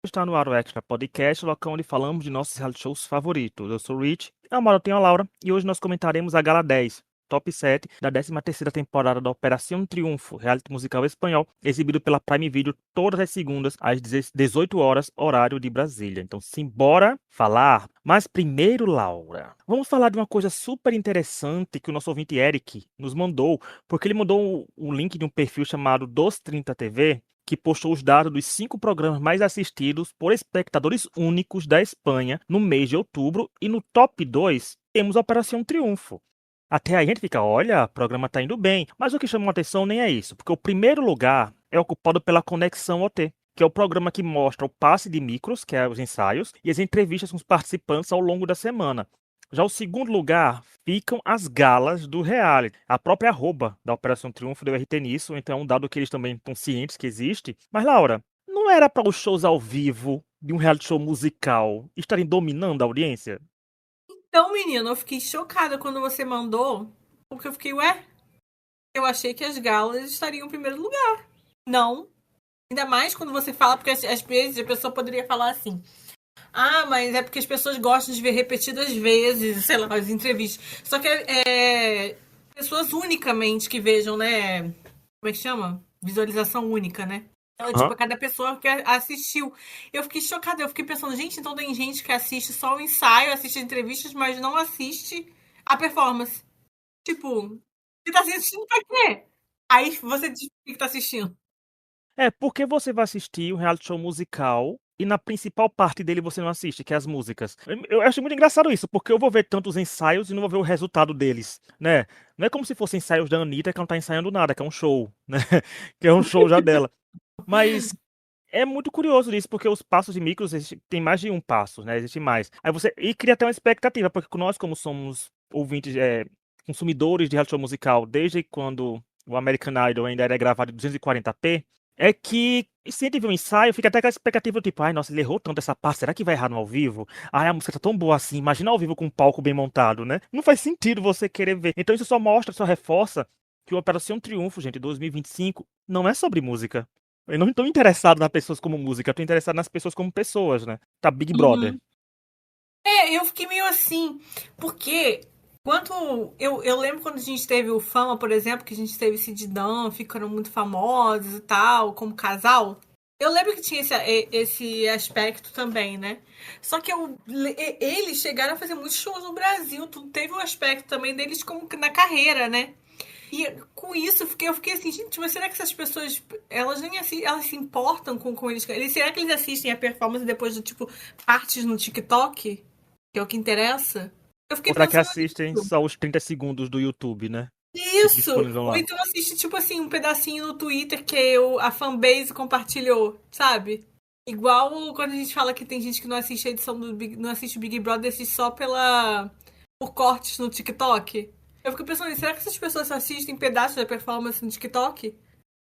Está no ar o Extra Podcast, o local onde falamos de nossos reality shows favoritos. Eu sou o Rich, a mora tenho a Laura, e hoje nós comentaremos a Gala 10, Top 7 da 13ª temporada da Operação Triunfo, reality musical espanhol, exibido pela Prime Video todas as segundas às 18 horas, horário de Brasília. Então, simbora falar. Mas primeiro, Laura, vamos falar de uma coisa super interessante que o nosso ouvinte Eric nos mandou, porque ele mandou um link de um perfil chamado Dos 30 TV, que postou os dados dos 5 programas mais assistidos por espectadores únicos da Espanha no mês de outubro, e no top 2 temos a Operação Triunfo. Até aí a gente fica, olha, o programa tá indo bem. Mas o que chamou a atenção nem é isso, porque o primeiro lugar é ocupado pela Conexão OT, que é o programa que mostra o passe de micros, que é os ensaios, e as entrevistas com os participantes ao longo da semana. Já o segundo lugar ficam as galas do reality. A própria arroba da Operação Triunfo deu RT nisso, então é um dado que eles também estão cientes que existe. Mas, Laura, não era para os shows ao vivo de um reality show musical estarem dominando a audiência? Então, menino, eu fiquei chocada quando você mandou, porque eu fiquei, ué, eu achei que as galas estariam em primeiro lugar. Não. Ainda mais quando você fala, porque às vezes a pessoa poderia falar assim: ah, mas é porque as pessoas gostam de ver repetidas vezes, sei lá, as entrevistas. Só que pessoas unicamente que vejam, né? Como é que chama? Visualização única, né? Então, tipo, Aham. cada pessoa que assistiu. Eu fiquei chocada, eu fiquei pensando, gente, então tem gente que assiste só o ensaio, assiste entrevistas, mas não assiste a performance. Tipo, você tá assistindo pra quê? Aí você diz por que tá assistindo. É, porque você vai assistir um reality show musical e na principal parte dele você não assiste, que é as músicas. Eu acho muito engraçado isso, porque eu vou ver tantos ensaios e não vou ver o resultado deles, né? Não é como se fossem ensaios da Anitta, que ela não tá ensaiando nada, que é um show, né? Que é um show já dela. Mas é muito curioso isso, porque os passos de micros, tem mais de um passo, né? Existe mais. Aí você. E cria até uma expectativa, porque nós, como somos ouvintes, consumidores de reality show musical, desde quando o American Idol ainda era gravado em 240p, é que se a gente vê um ensaio, fica até com a expectativa do tipo, ai, nossa, ele errou tanto essa parte, será que vai errar no ao vivo? Ai, a música tá tão boa assim, imagina ao vivo com um palco bem montado, né? Não faz sentido você querer ver. Então isso só mostra, só reforça que o Operação Triunfo, gente, 2025, não é sobre música. Eu não tô interessado nas pessoas como música, eu tô interessado nas pessoas como pessoas, né? Tá Big Brother. Uhum. Eu fiquei meio assim, porque eu lembro quando a gente teve o Fama, por exemplo, que a gente teve Sid e Dan, ficaram muito famosos e tal, como casal. Eu lembro que tinha esse aspecto também, né? Só que eles chegaram a fazer muitos shows no Brasil, tudo teve um aspecto também deles como que na carreira, né? E com isso eu fiquei assim, gente, mas será que essas pessoas, elas nem elas se importam com eles? Será que eles assistem a performance depois do tipo partes no TikTok? Que é o que interessa? Eu fiquei Ou será que pensando assistem nisso. só os 30 segundos do YouTube, né? Que Isso! disponibilizam Ou lá. então assiste, tipo assim, um pedacinho no Twitter que a fanbase compartilhou, sabe? Igual quando a gente fala que tem gente que não assiste a edição não assiste o Big Brother, assiste só por cortes no TikTok. Eu fico pensando, será que essas pessoas só assistem pedaços da performance no TikTok?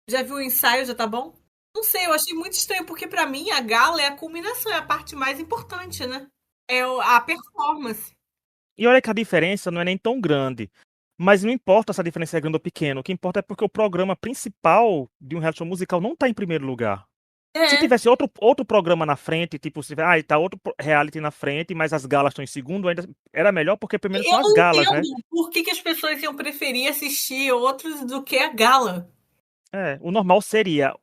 Já viu o ensaio, já tá bom? Não sei, eu achei muito estranho, porque pra mim a gala é a culminação, é a parte mais importante, né? A performance. E olha que a diferença não é nem tão grande. Mas não importa se a diferença é grande ou pequena. O que importa é porque o programa principal de um reality show musical não tá em primeiro lugar. Se É. tivesse outro programa na frente, tipo, se tiver, tá outro reality na frente, mas as galas estão em segundo, ainda era melhor porque primeiro são Eu as não galas, né? entendo por que as pessoas iam preferir assistir outros do que a gala. É, o normal seria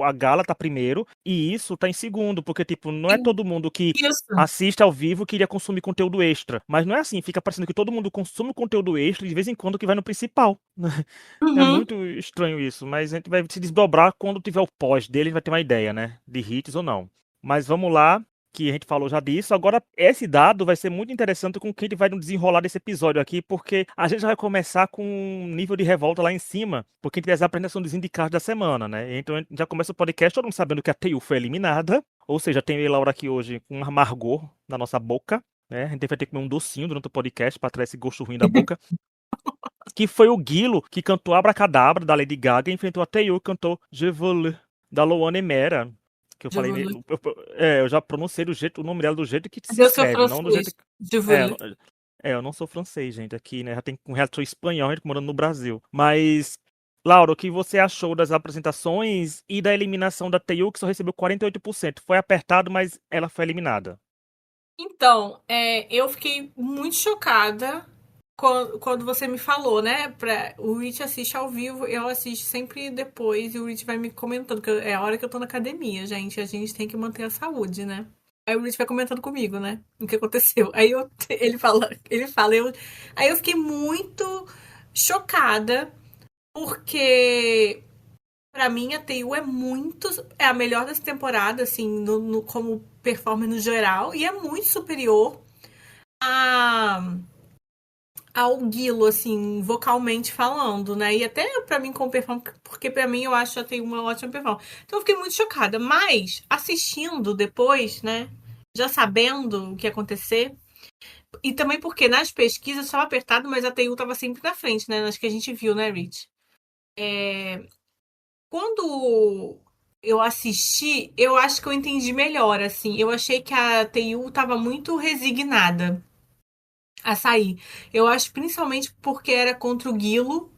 a gala tá primeiro e isso tá em segundo, porque, tipo, não é todo mundo que Isso. assiste ao vivo que iria consumir conteúdo extra. Mas não é assim, fica parecendo que todo mundo consome conteúdo extra e de vez em quando que vai no principal. É Uhum. muito estranho isso, mas a gente vai se desdobrar quando tiver o pós dele, a gente vai ter uma ideia, né? De hits ou não. Mas vamos lá, que a gente falou já disso. Agora, esse dado vai ser muito interessante com o que a gente vai no desenrolar desse episódio aqui, porque a gente já vai começar com um nível de revolta lá em cima, porque a gente tem a apresentação dos indicados da semana, né? Então a gente já começa o podcast todo mundo sabendo que a TU foi eliminada, ou seja, tem eu e Laura aqui hoje com um amargor na nossa boca, né? A gente vai ter que comer um docinho durante o podcast para tirar esse gosto ruim da boca. Que foi o Guilo que cantou Abracadabra, da Lady Gaga, e enfrentou a Taeyou, que cantou Je Vole, da Luana Mera. Que eu Je falei, voulais. eu já pronunciei o nome dela do jeito que se Eu sou escreve, não do francês. jeito que... Je É, eu voulais. não, eu não sou francês, gente, aqui, né, já tem um reality show espanhol, a gente morando no Brasil. Mas Laura, o que você achou das apresentações e da eliminação da TU, que só recebeu 48%? Foi apertado, mas ela foi eliminada. Então, eu fiquei muito chocada quando você me falou, né? O Rich assiste ao vivo, eu assisto sempre depois e o Rich vai me comentando, que é a hora que eu tô na academia, gente. A gente tem que manter a saúde, né? Aí o Rich vai comentando comigo, né? O que aconteceu. Aí eu fiquei muito chocada, porque pra mim a TU é a melhor dessa temporada, assim, como performance no geral, e é muito superior a, ao Guilo, assim, vocalmente falando, né? E até pra mim como performance, porque pra mim eu acho que já tem uma ótima performance. Então eu fiquei muito chocada, mas assistindo depois, né? Já sabendo o que ia acontecer, e também porque nas pesquisas estava apertado, mas a TU tava sempre na frente, né? Nas que a gente viu, né, Rich? Quando eu assisti, eu acho que eu entendi melhor, assim. Eu achei que a TU tava muito resignada a sair. Eu acho principalmente porque era contra o Guilo,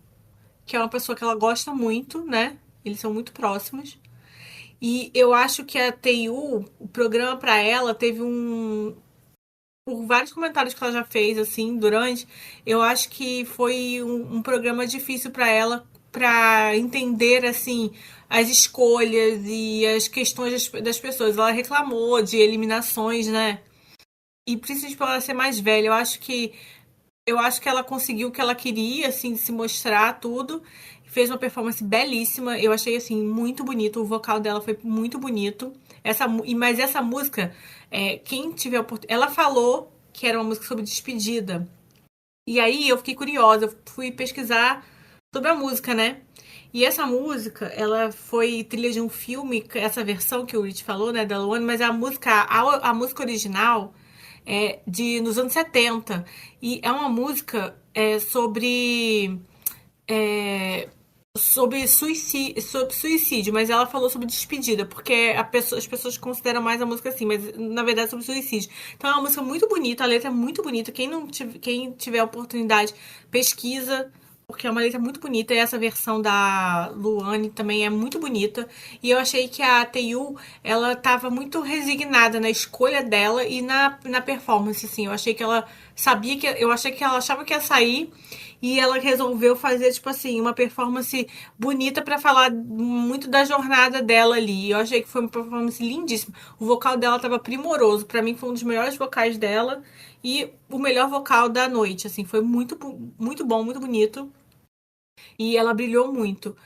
que é uma pessoa que ela gosta muito, né? Eles são muito próximos. E eu acho que a TU, o programa pra ela teve por vários comentários que ela já fez assim durante, eu acho que foi um programa difícil para ela para entender assim as escolhas e as questões das pessoas. Ela reclamou de eliminações, né? E principalmente por ela ser mais velha, eu acho que ela conseguiu o que ela queria, assim, se mostrar tudo. Fez uma performance belíssima. Eu achei, assim, muito bonito. O vocal dela foi muito bonito. Mas essa música, quem tiver oportunidade. Ela falou que era uma música sobre despedida. E aí eu fiquei curiosa. Eu fui pesquisar sobre a música, né? E essa música, ela foi trilha de um filme, essa versão que o Rich falou, né, da Luana, mas a música original nos anos 70. E é uma música é, sobre suicídio, mas ela falou sobre despedida, porque as pessoas consideram mais a música assim, mas na verdade é sobre suicídio. Então é uma música muito bonita, a letra é muito bonita. Quem tiver a oportunidade, pesquisa, porque é uma letra muito bonita. E essa versão da Luane também é muito bonita. E eu achei que a TU, ela tava muito resignada na escolha dela e na performance, assim. Eu achei que ela sabia que. Eu achei que ela achava que ia sair. E ela resolveu fazer, tipo assim, uma performance bonita pra falar muito da jornada dela ali. Eu achei que foi uma performance lindíssima. O vocal dela tava primoroso. Pra mim foi um dos melhores vocais dela e o melhor vocal da noite, assim, foi muito bom, muito bonito. E ela brilhou muito.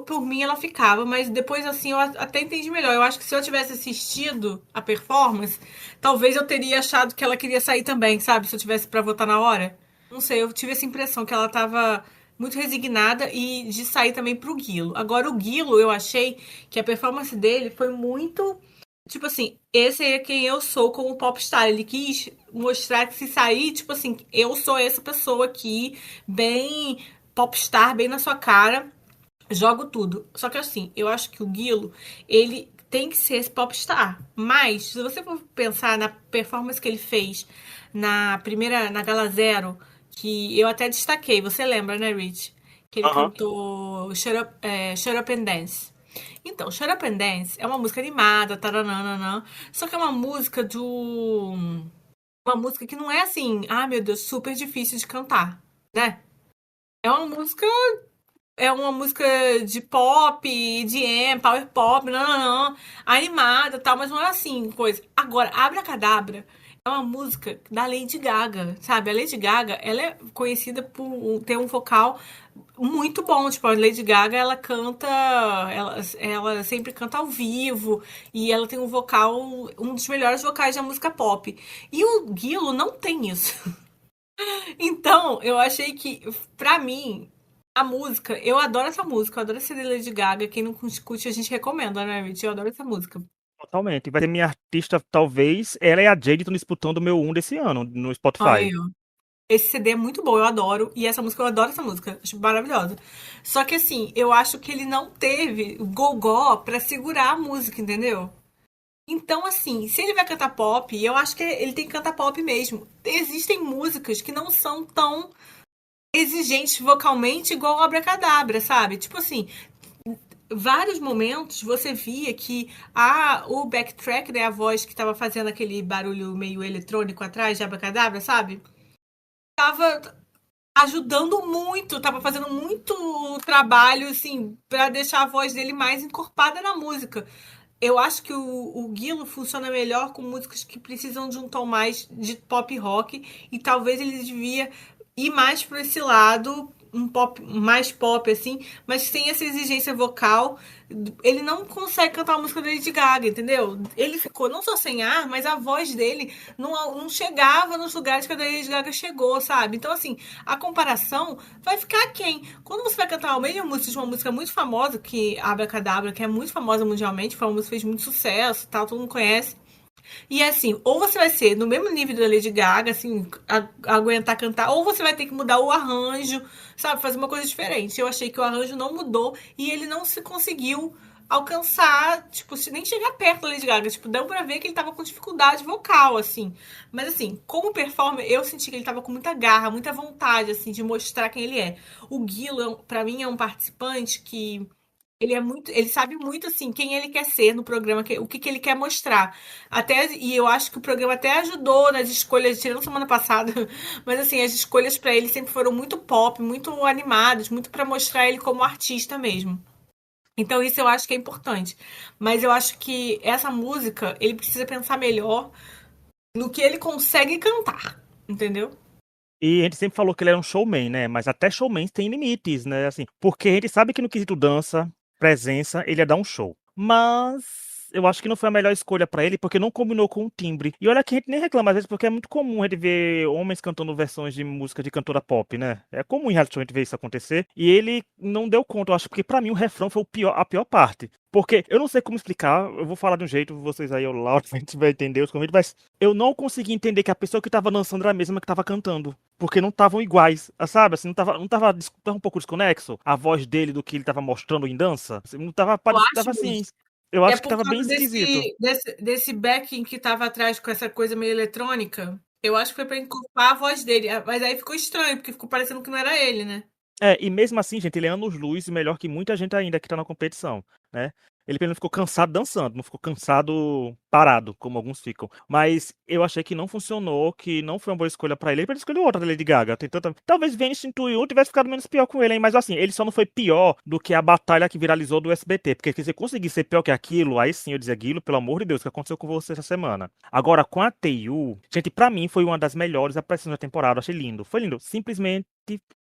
Por mim, ela ficava, mas depois, assim, eu até entendi melhor. Eu acho que se eu tivesse assistido a performance, talvez eu teria achado que ela queria sair também, sabe? Se eu tivesse pra votar na hora. Não sei, eu tive essa impressão que ela tava muito resignada e de sair também pro Guilo. Agora, o Guilo, eu achei que a performance dele foi muito. Tipo assim, esse é quem eu sou como popstar. Ele quis mostrar que se sair, tipo assim, eu sou essa pessoa aqui, bem popstar, bem na sua cara, jogo tudo. Só que assim, eu acho que o Guilo, ele tem que ser esse popstar. Mas, se você for pensar na performance que ele fez na Gala Zero, que eu até destaquei, você lembra, né, Rich? Que ele Aham. cantou Shut Up and Dance. Então, Shut Up and Dance é uma música animada, taranana, só que é uma música uma música que não é assim, ah, meu Deus, super difícil de cantar, né? É uma música é uma música de pop, EDM, power pop, não, animada, e tal, mas não é assim, coisa. Agora, Abracadabra é uma música da Lady Gaga, sabe? A Lady Gaga, ela é conhecida por ter um vocal muito bom. Tipo, a Lady Gaga, ela sempre canta ao vivo e ela tem um vocal, um dos melhores vocais da música pop. E o Guilo não tem isso. Então, eu achei que, pra mim, a música, eu adoro essa música, eu adoro essa da Lady Gaga. Quem não curte, a gente recomenda, né, Rich? Eu adoro essa música. Totalmente. Vai ser minha artista, talvez. Ela e a Jade estão disputando o meu um desse ano no Ai, Spotify. ó. Esse CD é muito bom, eu adoro. E essa música, eu adoro essa música. Acho maravilhosa. Só que assim, eu acho que ele não teve o gogó pra segurar a música, entendeu? Então, assim, se ele vai cantar pop, eu acho que ele tem que cantar pop mesmo. Existem músicas que não são tão exigentes vocalmente igual o Abracadabra, sabe? Tipo assim, vários momentos você via que o backtrack, né, a voz que estava fazendo aquele barulho meio eletrônico atrás de Abracadabra, sabe? Tava ajudando muito, tava fazendo muito trabalho, assim, para deixar a voz dele mais encorpada na música. Eu acho que o Guilo funciona melhor com músicas que precisam de um tom mais de pop rock e talvez ele devia ir mais para esse lado, um pop mais pop assim, mas sem essa exigência vocal. Ele não consegue cantar a música da Lady Gaga, entendeu? Ele ficou não só sem ar, mas a voz dele não chegava nos lugares que a Lady Gaga chegou, sabe? Então, assim, a comparação vai ficar quem? Quando você vai cantar a mesma música de uma música muito famosa, que Abracadabra, que é muito famosa mundialmente, foi uma música que fez muito sucesso, tal, todo mundo conhece. E assim, ou você vai ser no mesmo nível da Lady Gaga, assim, aguentar cantar, ou você vai ter que mudar o arranjo, sabe, fazer uma coisa diferente. Eu achei que o arranjo não mudou e ele não se conseguiu alcançar, tipo, nem chegar perto da Lady Gaga. Tipo, deu pra ver que ele tava com dificuldade vocal, assim. Mas assim, como performer, eu senti que ele tava com muita garra, muita vontade, assim, de mostrar quem ele é. O Guilo, pra mim, é um participante que ele sabe muito assim quem ele quer ser no programa, o que ele quer mostrar. E eu acho que o programa até ajudou nas escolhas, tirando semana passada, mas assim, as escolhas para ele sempre foram muito pop, muito animadas, muito para mostrar ele como artista mesmo. Então isso eu acho que é importante. Mas eu acho que essa música, ele precisa pensar melhor no que ele consegue cantar, entendeu? E a gente sempre falou que ele era um showman, né? Mas até showman tem limites, né? Assim, porque a gente sabe que no quesito dança, presença, ele ia dar um show. Mas eu acho que não foi a melhor escolha pra ele, porque não combinou com o timbre. E olha que a gente nem reclama às vezes, porque é muito comum a gente ver homens cantando versões de música de cantora pop, né? É comum em reality show a gente ver isso acontecer. E ele não deu conta, eu acho, porque pra mim o refrão foi a pior parte. Porque eu não sei como explicar, eu vou falar de um jeito, vocês aí, o Laura, a gente vai entender os convites, mas eu não consegui entender que a pessoa que tava dançando era a mesma que tava cantando. Porque não estavam iguais, sabe? Assim, tava um pouco desconexo a voz dele do que ele tava mostrando em dança. Assim, não tava Eu parecido, acho, tava assim. Luiz, Eu que é acho que por tava bem causa esquisito. desse backing que tava atrás com essa coisa meio eletrônica. Eu acho que foi pra encorpar a voz dele. Mas aí ficou estranho, porque ficou parecendo que não era ele, né? É, e mesmo assim, gente, ele é anos-luz melhor que muita gente ainda que tá na competição, né? Ele pelo menos ficou cansado dançando, não ficou cansado parado, como alguns ficam. Mas eu achei que não funcionou, que não foi uma boa escolha pra ele. Ele escolheu outra da Lady Gaga. Tem tanta... Talvez Venice Intuiu tivesse ficado menos pior com ele, hein? Mas assim, ele só não foi pior do que a batalha que viralizou do SBT. Porque se você conseguir ser pior que aquilo, aí sim eu dizia, Guilo, pelo amor de Deus, o que aconteceu com você essa semana? Agora, com a TU, gente, pra mim foi uma das melhores apresentações da temporada. Eu achei lindo. Foi lindo. Simplesmente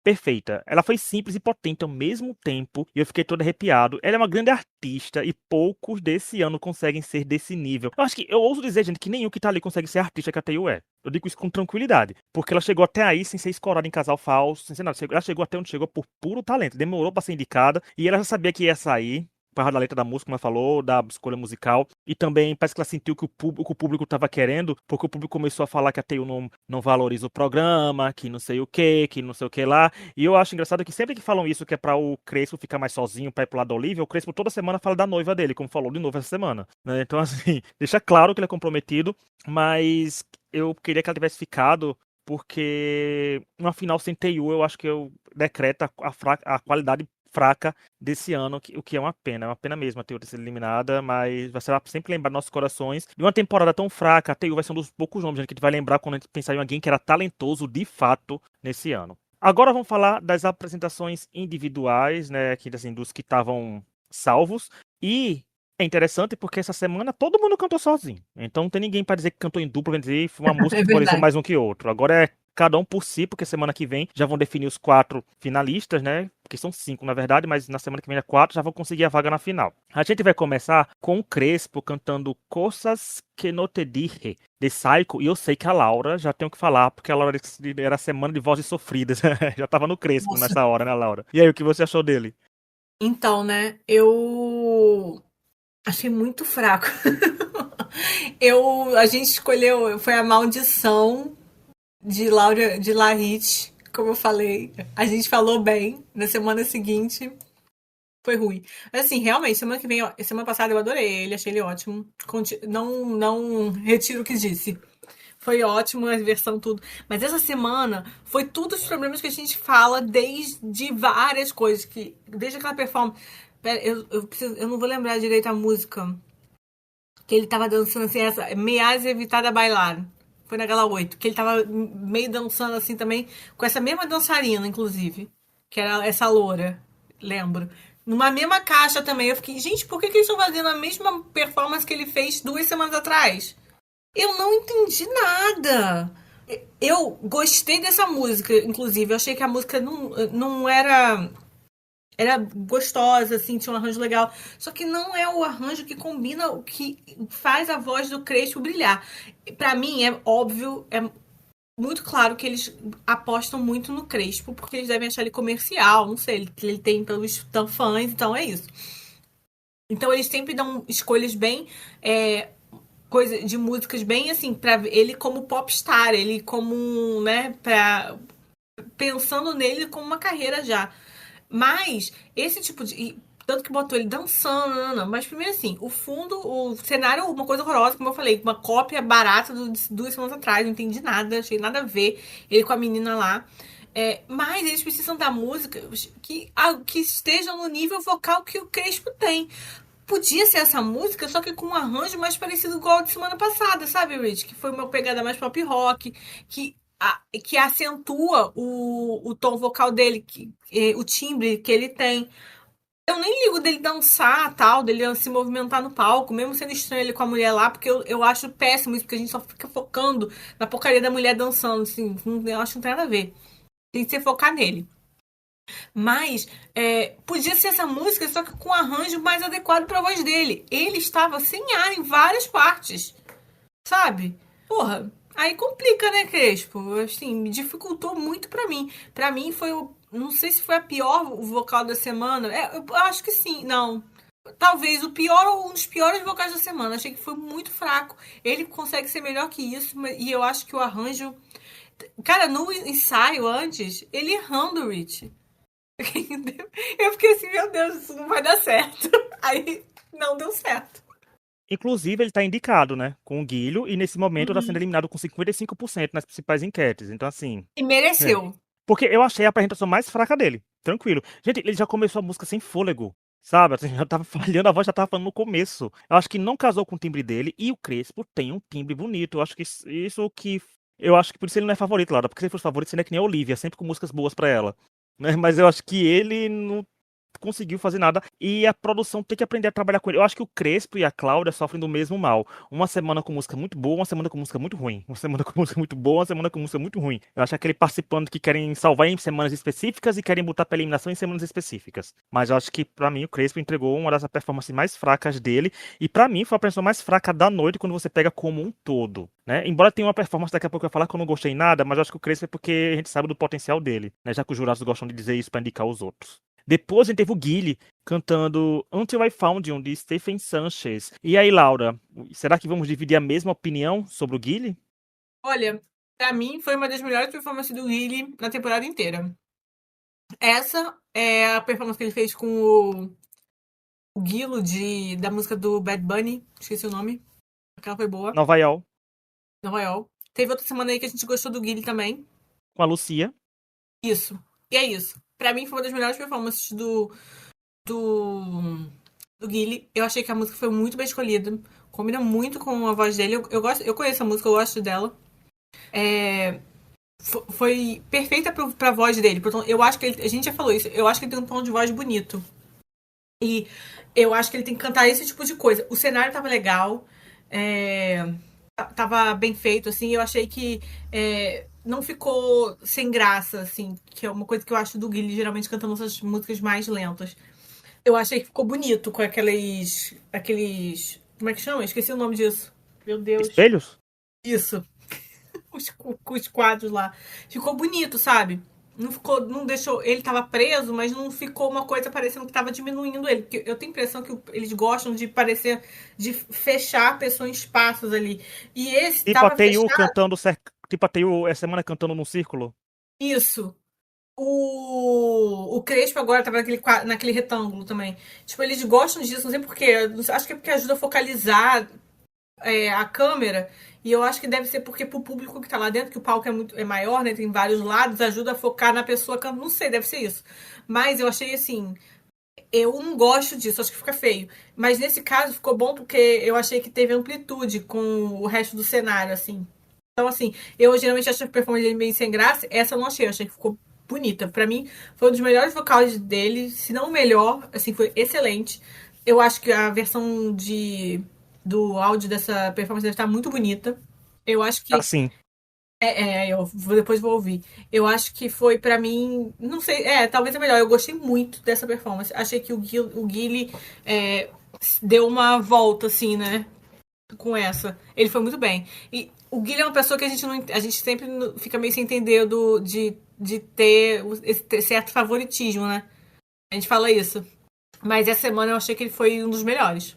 perfeita. Ela foi simples e potente ao mesmo tempo e eu fiquei todo arrepiado. Ela é uma grande artista e poucos desse ano conseguem ser desse nível. Eu acho que eu ouso dizer, gente, que nenhum que tá ali consegue ser artista que a Taylor é. Eu digo isso com tranquilidade, porque ela chegou até aí sem ser escorada em casal falso, sem ser nada. Ela chegou até onde chegou por puro talento. Demorou pra ser indicada e ela já sabia que ia sair. Por causa da letra da música, como ela falou, da escolha musical. E também parece que ela sentiu que o público estava querendo, porque o público começou a falar que a Taylor não valoriza o programa, que não sei o que não sei o que lá. E eu acho engraçado que sempre que falam isso, que é pra o Crespo ficar mais sozinho, pra ir pro lado da Olivia, o Crespo toda semana fala da noiva dele, como falou de novo essa semana. Né? Então, assim, deixa claro que ele é comprometido, mas eu queria que ela tivesse ficado, porque uma final sem TU, eu acho que eu decreto a qualidade fraca desse ano, o que é uma pena mesmo a TU ter sido eliminada, mas vai ser sempre lembrar nossos corações de uma temporada tão fraca. A TU vai ser um dos poucos nomes, gente, que a gente vai lembrar quando a gente pensar em alguém que era talentoso de fato nesse ano. Agora vamos falar das apresentações individuais, né, que, assim, dos que estavam salvos, e é interessante porque essa semana todo mundo cantou sozinho, então não tem ninguém para dizer que cantou em dupla, vai dizer foi uma música É que favoreceu verdade. mais um que outro. Agora é cada um por si, porque semana que vem já vão definir os 4 finalistas, né? Porque são 5, na verdade, mas na semana que vem é 4, já vão conseguir a vaga na final. A gente vai começar com o Crespo cantando Cosas que no te dije, de Psycho, e eu sei que a Laura já tem o que falar, porque a Laura era a semana de vozes sofridas, já tava no Crespo Nossa. nessa hora, né, Laura? E aí, o que você achou dele? Então, né? Eu achei muito fraco. A gente escolheu, foi a maldição de Laura de Larrit, como eu falei. A gente falou bem. Na semana seguinte foi ruim. Mas assim, realmente, semana que vem, semana passada eu adorei ele, achei ele ótimo. Não retiro o que disse. Foi ótimo a versão tudo. Mas essa semana foi tudo os problemas que a gente fala desde várias coisas. Desde aquela performance. Pera, eu não vou lembrar direito a música. Que ele tava dançando assim, essa. Me has evitado a bailar. Foi na Gala 8. Que ele tava meio dançando assim também. Com essa mesma dançarina, inclusive. Que era essa loura. Lembro. Numa mesma caixa também. Eu fiquei, gente, por que, que eles estão fazendo a mesma performance que ele fez 2 semanas atrás? Eu não entendi nada. Eu gostei dessa música, inclusive. Eu achei que a música não era. Era gostosa, assim, tinha um arranjo legal. Só que não é o arranjo que combina, o que faz a voz do Crespo brilhar. Pra mim, é óbvio, é muito claro que eles apostam muito no Crespo, porque eles devem achar ele comercial, não sei, ele tem pelos tão fãs, então é isso. Então eles sempre dão escolhas bem coisa de músicas bem assim para ele como popstar, ele como, né, para pensando nele como uma carreira já. Mas esse tipo de tanto que botou ele dançando, não. Mas primeiro assim, o fundo, o cenário, uma coisa horrorosa, como eu falei, uma cópia barata de 2 semanas atrás, não entendi nada, achei nada a ver ele com a menina lá. Mas eles precisam da música que estejam no nível vocal que o Crespo tem. Podia ser essa música, só que com um arranjo mais parecido com o de semana passada, sabe, Rich? Que foi uma pegada mais pop rock, que acentua o tom vocal dele, o timbre que ele tem. Eu nem ligo dele dançar, tal, dele se movimentar no palco, mesmo sendo estranho ele com a mulher lá, porque eu acho péssimo isso, porque a gente só fica focando na porcaria da mulher dançando, assim, eu acho que não tem nada a ver. Tem que ser focar nele. Mas podia ser essa música, só que com um arranjo mais adequado para a voz dele. Ele estava sem ar em várias partes, sabe? Porra, aí complica, né, Crespo? Assim, me dificultou muito pra mim. Pra mim foi o. Não sei se foi a pior o vocal da semana. Eu acho que sim, não. Talvez o pior ou um dos piores vocais da semana. Achei que foi muito fraco. Ele consegue ser melhor que isso, e eu acho que o arranjo. Cara, no ensaio antes, ele errando o Rich. Eu fiquei assim, meu Deus, isso não vai dar certo. Aí não deu certo. Inclusive, ele tá indicado, né, com o Guilho, e nesse momento tá sendo Uhum. eliminado com 55% nas principais enquetes. Então, assim. E É. mereceu. Porque eu achei a apresentação mais fraca dele. Tranquilo. Gente, ele já começou a música sem fôlego. Sabe? Assim, já tava falhando, a voz já tava falando no começo. Eu acho que não casou com o timbre dele. E o Crespo tem um timbre bonito. Eu acho que isso que. Eu acho que por isso ele não é favorito, Laura. Porque se ele fosse favorito, seria que nem a Olivia, sempre com músicas boas pra ela. Né? Mas eu acho que ele não conseguiu fazer nada e a produção tem que aprender a trabalhar com ele. Eu acho que o Crespo e a Cláudia sofrem do mesmo mal. Uma semana com música muito boa, uma semana com música muito ruim. Uma semana com música muito boa, uma semana com música muito ruim. Eu acho aquele participando que querem salvar em semanas específicas e querem botar pra eliminação em semanas específicas. Mas eu acho que pra mim o Crespo entregou uma das performances mais fracas dele e pra mim foi a apresentação mais fraca da noite quando você pega como um todo, né? Embora tenha uma performance daqui a pouco eu falar que eu não gostei nada, mas eu acho que o Crespo é porque a gente sabe do potencial dele, né? Já que os jurados gostam de dizer isso pra indicar os outros. Depois a gente teve o Guile cantando Until I Found You, de Stephen Sanchez. E aí, Laura, será que vamos dividir a mesma opinião sobre o Guile? Olha, pra mim foi uma das melhores performances do Willie na temporada inteira. Essa é a performance que ele fez com o Guilo da música do Bad Bunny, esqueci o nome. Aquela foi boa, Nova York, Nova York. Teve outra semana aí que a gente gostou do Guile também. com a Lucia. Isso. E é isso. Pra mim foi uma das melhores performances do, do Guile. Eu achei que a música foi muito bem escolhida. Combina muito com a voz dele. Eu conheço a música, eu gosto dela. É, foi perfeita pra voz dele. Eu acho que a gente já falou isso. Eu acho que ele tem um tom de voz bonito. E eu acho que ele tem que cantar esse tipo de coisa. O cenário tava legal. Tava bem feito, assim. Eu achei que não ficou sem graça, assim. Que é uma coisa que eu acho do Guilherme, geralmente cantando essas músicas mais lentas. Eu achei que ficou bonito com aqueles. Como é que chama? Esqueci o nome disso. Meu Deus. Espelhos? Isso. Os quadros lá. Ficou bonito, sabe? Não ficou, não deixou. Ele tava preso, mas não ficou uma coisa parecendo que tava diminuindo ele. Porque eu tenho a impressão que eles gostam de parecer, de fechar a pessoa em espaços ali. E esse Tipo a tava Teiu fechado. cantando, tipo a Teiu essa semana cantando num círculo. Isso. O Crespo agora tava naquele retângulo também. Tipo, eles gostam disso, não sei porquê. Acho que é porque ajuda a focalizar. a câmera, e eu acho que deve ser porque pro público que tá lá dentro, que o palco é maior, né? Tem vários lados, ajuda a focar na pessoa cantando. Não sei, deve ser isso. Mas eu achei assim, eu não gosto disso, acho que fica feio. Mas nesse caso ficou bom porque eu achei que teve amplitude com o resto do cenário, assim. Então, assim, eu geralmente acho a performance dele meio sem graça. Essa eu não achei, eu achei que ficou bonita. Pra mim, foi um dos melhores vocais dele, se não o melhor, assim, foi excelente. Eu acho que a versão do áudio dessa performance deve estar muito bonita. Eu acho que Assim, depois vou ouvir. Eu acho que foi pra mim, não sei, talvez é melhor. Eu gostei muito dessa performance. Achei que o Guile deu uma volta, assim, né? Com essa. Ele foi muito bem. E o Guile é uma pessoa que a gente não, a gente sempre fica meio sem entender de ter esse certo favoritismo, né? A gente fala isso. Mas essa semana eu achei que ele foi um dos melhores.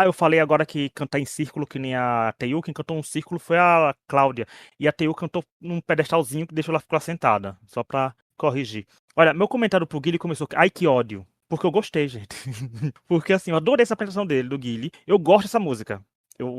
eu falei agora que cantar em círculo, que nem a Teiu, quem cantou um círculo foi a Cláudia. E a Teiu cantou num pedestalzinho que deixou ela ficar sentada, só pra corrigir. Olha, meu comentário pro Guile começou. Ai, que ódio. Porque eu gostei, gente. Porque assim, eu adorei essa apresentação dele, do Guile. Eu gosto dessa música.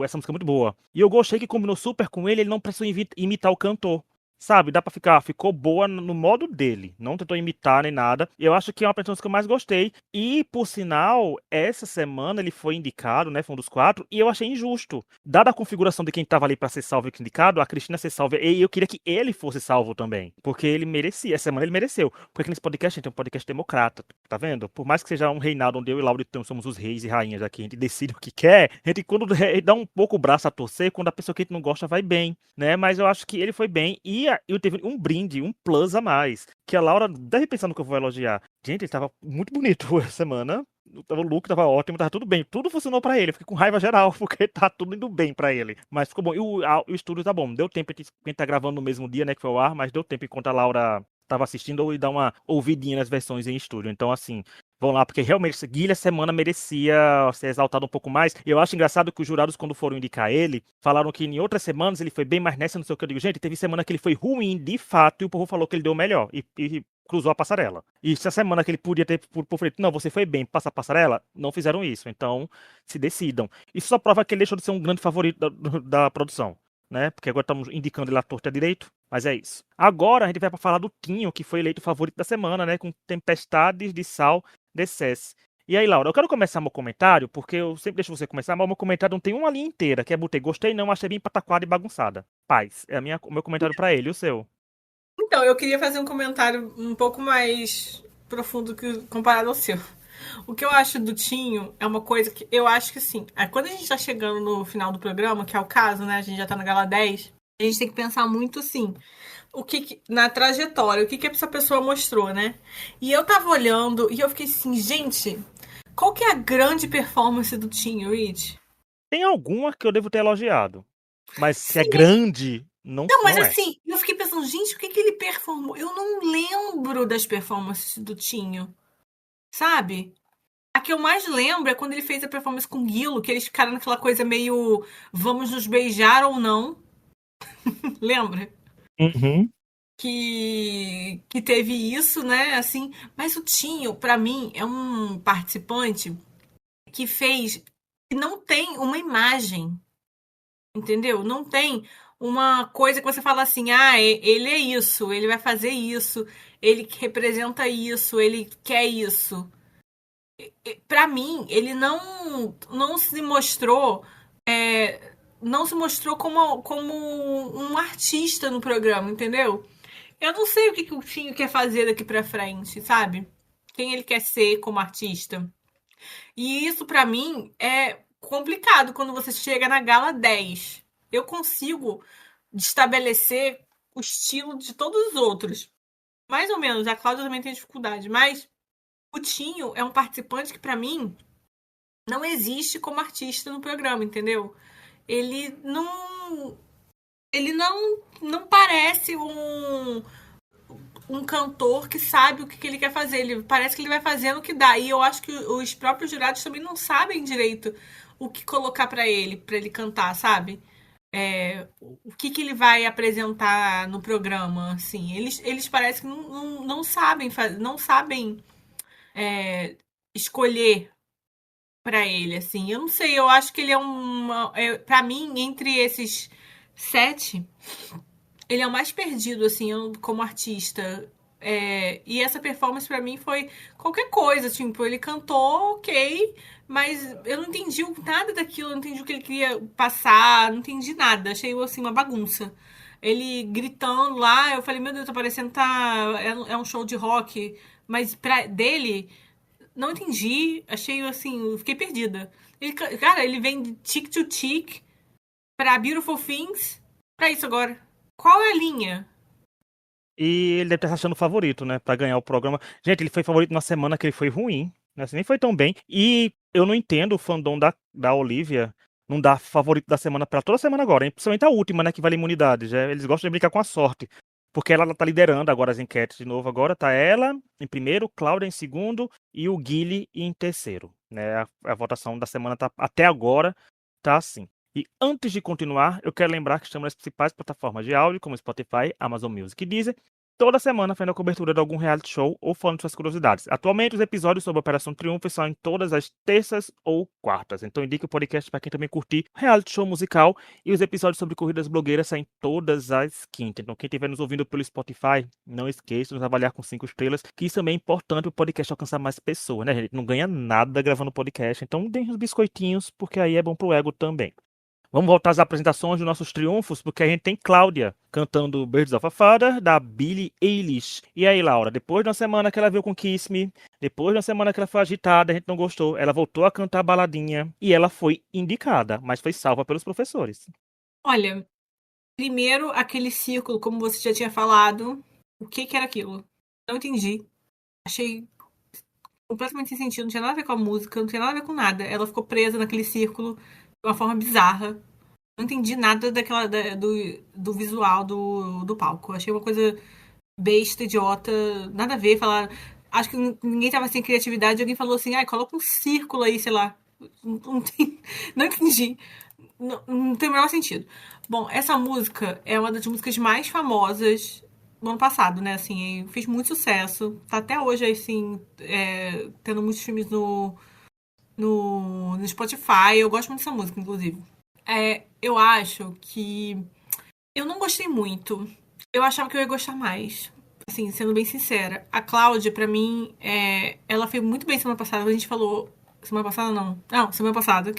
Essa música é muito boa. E eu gostei que combinou super com ele não precisou imitar o cantor. Sabe, dá pra ficar, ficou boa no modo dele, não tentou imitar nem nada. Eu acho que é uma apresentação que eu mais gostei. E, por sinal, essa semana ele foi indicado, né, foi um dos 4, e eu achei injusto. Dada a configuração de quem tava ali pra ser salvo e indicado, a Cristina ser salva, e eu queria que ele fosse salvo também, porque ele merecia, essa semana ele mereceu. Porque aqui nesse podcast a gente é um podcast democrata, tá vendo? Por mais que seja um reinado onde eu e Laura então somos os reis e rainhas aqui, a gente decide o que quer, a gente quando dá um pouco o braço a torcer, quando a pessoa que a gente não gosta vai bem, né? Mas eu acho que ele foi bem e eu teve um brinde, um plus a mais, que a Laura deve pensar no que eu vou elogiar. Gente, ele tava muito bonito essa semana. O look tava ótimo, tava tudo bem. Tudo funcionou pra ele. Eu fiquei com raiva geral, porque tá tudo indo bem pra ele. Mas ficou bom. E o estúdio tá bom. Deu tempo, a gente tá gravando no mesmo dia, né, que foi o ar, mas deu tempo enquanto a Laura tava assistindo e dar uma ouvidinha nas versões em estúdio. Então, assim, vão lá, porque realmente esse Guilherme semana merecia ser exaltado um pouco mais. E eu acho engraçado que os jurados, quando foram indicar ele, falaram que em outras semanas ele foi bem mais nessa, não sei o que. Eu digo, gente, teve semana que ele foi ruim de fato e o povo falou que ele deu o melhor. E cruzou a passarela. E se a semana que ele podia ter por feito, não, você foi bem, passa a passarela, não fizeram isso. Então, se decidam. Isso só prova que ele deixou de ser um grande favorito da produção, né? Porque agora estamos indicando ele à torta direito, mas é isso. Agora a gente vai para falar do Tinho, que foi eleito o favorito da semana, né? Com Tempestades de Sal de Cess. E aí, Laura, eu quero começar meu comentário, porque eu sempre deixo você começar, mas o meu comentário não tem uma linha inteira, que é botei gostei não, achei bem pataquada e bagunçada. Paz, é o meu comentário para ele, e o seu. Então, eu queria fazer um comentário um pouco mais profundo comparado ao seu. O que eu acho do Tinho é uma coisa que eu acho que assim, quando a gente tá chegando no final do programa, que é o caso, né? A gente já tá na gala 10, a gente tem que pensar muito assim, na trajetória, o que essa pessoa mostrou, né? E eu tava olhando e eu fiquei assim, gente, qual que é a grande performance do Tinho, Rich? Tem alguma que eu devo ter elogiado, mas se é Sim, grande, não, não, mas não é. assim, eu fiquei pensando, gente, o que ele performou? Eu não lembro das performances do Tinho, sabe? A que eu mais lembro é quando ele fez a performance com o Guilo, que eles ficaram naquela coisa meio vamos nos beijar ou não. Lembra? Uhum. Que teve isso, né? Assim, mas o Tinho, pra mim, é um participante que fez que não tem uma imagem, entendeu? Não tem uma coisa que você fala assim, ele é isso, ele vai fazer isso, ele representa isso, ele quer isso. Pra mim, ele não se mostrou não se mostrou como um artista no programa, entendeu? Eu não sei o que o Tinho quer fazer daqui pra frente, sabe? Quem ele quer ser como artista. E isso pra mim é complicado quando você chega na gala 10. Eu consigo estabelecer o estilo de todos os outros. Mais ou menos, a Cláudia também tem dificuldade, mas o Tinho é um participante que pra mim não existe como artista no programa, entendeu? Ele não ele não parece um cantor que sabe o que ele quer fazer. Ele parece que ele vai fazendo o que dá. E eu acho que os próprios jurados também não sabem direito o que colocar pra ele cantar, sabe? O que ele vai apresentar no programa, assim. Eles parecem que não sabem, não sabem escolher pra ele, assim. Eu não sei, eu acho que ele é pra mim, entre esses 7, ele é o mais perdido, assim, como artista. E essa performance pra mim foi qualquer coisa, tipo, ele cantou, ok, mas eu não entendi nada daquilo, eu não entendi o que ele queria passar, não entendi nada, achei assim uma bagunça. Ele gritando lá, eu falei, meu Deus, tá parecendo é um show de rock, mas dele, não entendi, achei assim, eu fiquei perdida. Cara, ele vem de Tick to Tick pra Beautiful Things, pra isso agora. Qual é a linha? E ele deve estar se achando favorito, né, pra ganhar o programa. Gente, ele foi favorito na semana que ele foi ruim, né, assim, nem foi tão bem. E eu não entendo o fandom da Olivia não dar favorito da semana pra toda semana agora, hein? Principalmente a última, né, que vale imunidade. Já, eles gostam de brincar com a sorte. Porque ela tá liderando agora as enquetes de novo. Agora tá ela em primeiro, Cláudia em segundo e o Guile em terceiro. Né? A votação da semana tá, até agora tá assim. E antes de continuar, eu quero lembrar que estamos nas principais plataformas de áudio, como Spotify, Amazon Music e Deezer, toda semana fazendo a cobertura de algum reality show ou falando suas curiosidades. Atualmente, os episódios sobre a Operação Triunfo são em todas as terças ou quartas. Então, indique o podcast para quem também curtir reality show musical. E os episódios sobre corridas blogueiras saem todas as quintas. Então, quem estiver nos ouvindo pelo Spotify, não esqueça de nos avaliar com 5 estrelas, que isso também é importante para o podcast alcançar mais pessoas, né? A gente não ganha nada gravando podcast. Então, deem uns biscoitinhos, porque aí é bom pro ego também. Vamos voltar às apresentações dos nossos triunfos, porque a gente tem Cláudia cantando Birds of a Feather, da Billie Eilish. E aí, Laura, depois de uma semana que ela veio com Kiss Me, depois de uma semana que ela foi agitada, a gente não gostou, ela voltou a cantar a baladinha e ela foi indicada, mas foi salva pelos professores. Olha, primeiro aquele círculo, como você já tinha falado, o que que era aquilo? Não entendi. Achei completamente sem sentido, não tinha nada a ver com a música, não tinha nada a ver com nada. Ela ficou presa naquele círculo de uma forma bizarra. Não entendi nada do visual do palco. Achei uma coisa besta, idiota, nada a ver. Acho que ninguém tava sem criatividade. Alguém falou assim, ai, coloca um círculo aí, sei lá. Não entendi. Não tem o menor sentido. Bom, essa música é uma das músicas mais famosas do ano passado, né? Assim, fez muito sucesso. Tá até hoje, assim, tendo muitos filmes no Spotify. Eu gosto muito dessa música, inclusive. Eu acho que. Eu não gostei muito. Eu achava que eu ia gostar mais. Assim, sendo bem sincera. A Cláudia, pra mim, ela foi muito bem semana passada. A gente falou. Semana passada não. Não, semana passada.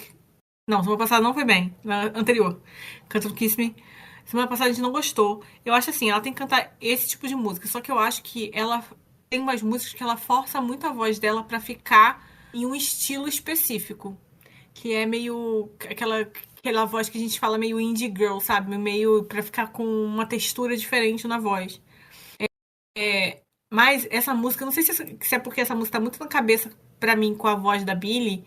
Não, semana passada não foi bem. Na anterior. Cantando Kiss Me. Semana passada a gente não gostou. Eu acho assim, ela tem que cantar esse tipo de música. Só que eu acho que ela tem umas músicas que ela força muito a voz dela pra ficar em um estilo específico. Que é meio aquela voz que a gente fala meio indie girl, sabe? Meio pra ficar com uma textura diferente na voz. Mas essa música, não sei se é porque essa música tá muito na cabeça pra mim com a voz da Billie.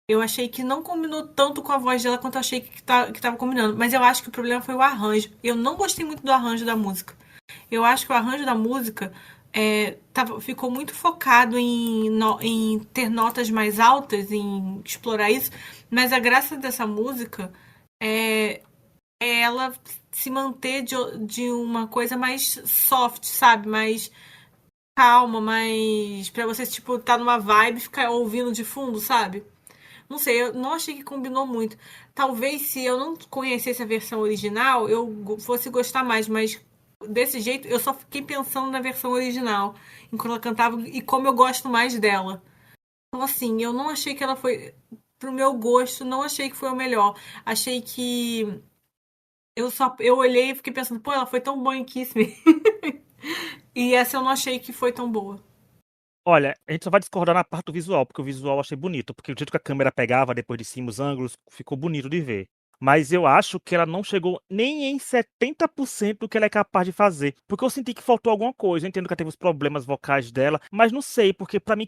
Eu achei que não combinou tanto com a voz dela quanto eu achei que tava combinando. Mas eu acho que o problema foi o arranjo. Eu não gostei muito do arranjo da música. Eu acho que o arranjo da música ficou muito focado em ter notas mais altas, em explorar isso. Mas a graça dessa música é ela se manter de uma coisa mais soft, sabe? Mais calma, mais pra você, tipo, tá numa vibe e ficar ouvindo de fundo, sabe? Não sei, eu não achei que combinou muito. Talvez se eu não conhecesse a versão original, eu fosse gostar mais, mas desse jeito eu só fiquei pensando na versão original, enquanto ela cantava e como eu gosto mais dela. Então, assim, eu não achei que ela foi, pro meu gosto, não achei que foi o melhor. Achei que eu olhei e fiquei pensando, pô, ela foi tão boa em Kiss Me. E essa eu não achei que foi tão boa. Olha, a gente só vai discordar na parte do visual, porque o visual eu achei bonito, porque o jeito que a câmera pegava depois de cima os ângulos, ficou bonito de ver. Mas eu acho que ela não chegou nem em 70% do que ela é capaz de fazer. Porque eu senti que faltou alguma coisa. Eu entendo que ela teve os problemas vocais dela, mas não sei, porque pra mim,